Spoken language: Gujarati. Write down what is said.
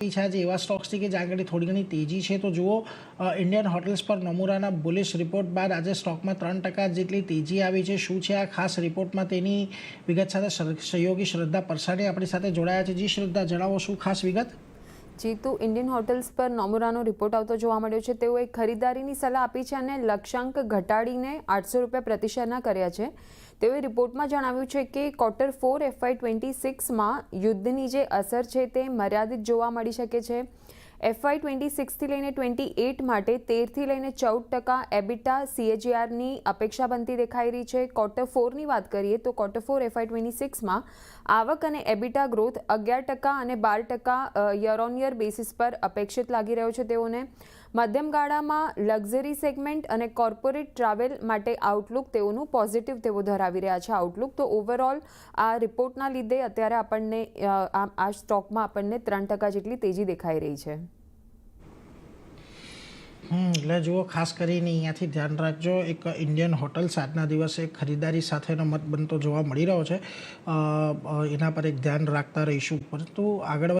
છે આજે એવા સ્ટોક્સથી કે જ્યાં આગળ થોડી ઘણી તેજી છે. તો જુઓ ઇન્ડિયન હોટલ્સ પર નોમુરાના બુલિશ રિપોર્ટ બાદ આજે સ્ટોકમાં 3% જેટલી તેજી આવી છે. શું છે આ ખાસ રિપોર્ટમાં તેની વિગત સાથે સહયોગી શ્રદ્ધા પરસાણી આપણી સાથે જોડાયા છે. જી શ્રદ્ધા, જણાવો શું ખાસ વિગત? જી, તો ઇન્ડિયન હોટલ્સ પર નોમુરાનો રિપોર્ટ આવતો જોવા મળ્યો છે. તેઓએ ખરીદારીની સલાહ આપી છે અને લક્ષ્યાંક ઘટાડીને 800 રૂપિયા પ્રતિ શેરના કર્યા છે. તેઓએ રિપોર્ટમાં જણાવ્યું છે કે Q4 FY26માં યુદ્ધની જે અસર છે તે મર્યાદિત જોવા મળી શકે છે. FY26થી લઈને 28 માટે 13થી લઈને 14% એબિટા CAGRની અપેક્ષા બનતી દેખાઈ રહી છે. Q4ની વાત કરીએ તો Q4 FY26માં આવક અને એબિટા ગ્રોથ 11% અને 12% યર ઓન યર બેસિસ પર અપેક્ષિત લાગી રહ્યો છે તેઓને. મધ્યમ ગાળામાં લક્ઝરી સેગમેન્ટ અને કોર્પોરેટ ટ્રાવેલ માટે આઉટલુક તેઓનું પોઝિટિવ તેઓ ધરાવી રહ્યા છે આઉટલુક. તો ઓવરઓલ આ રિપોર્ટના લીધે અત્યારે આપણને આ સ્ટોકમાં આપણને 3% જેટલી તેજી દેખાઈ રહી છે. એટલે જુઓ, ખાસ કરીને અહીંયાથી ધ્યાન રાખજો, એક ઇન્ડિયન હોટલ્સ આજના દિવસે ખરીદારી સાથેનો મત બનતો જોવા મળી રહ્યો છે. એના પર એક ધ્યાન રાખતા રહીશું. પરંતુ આગળ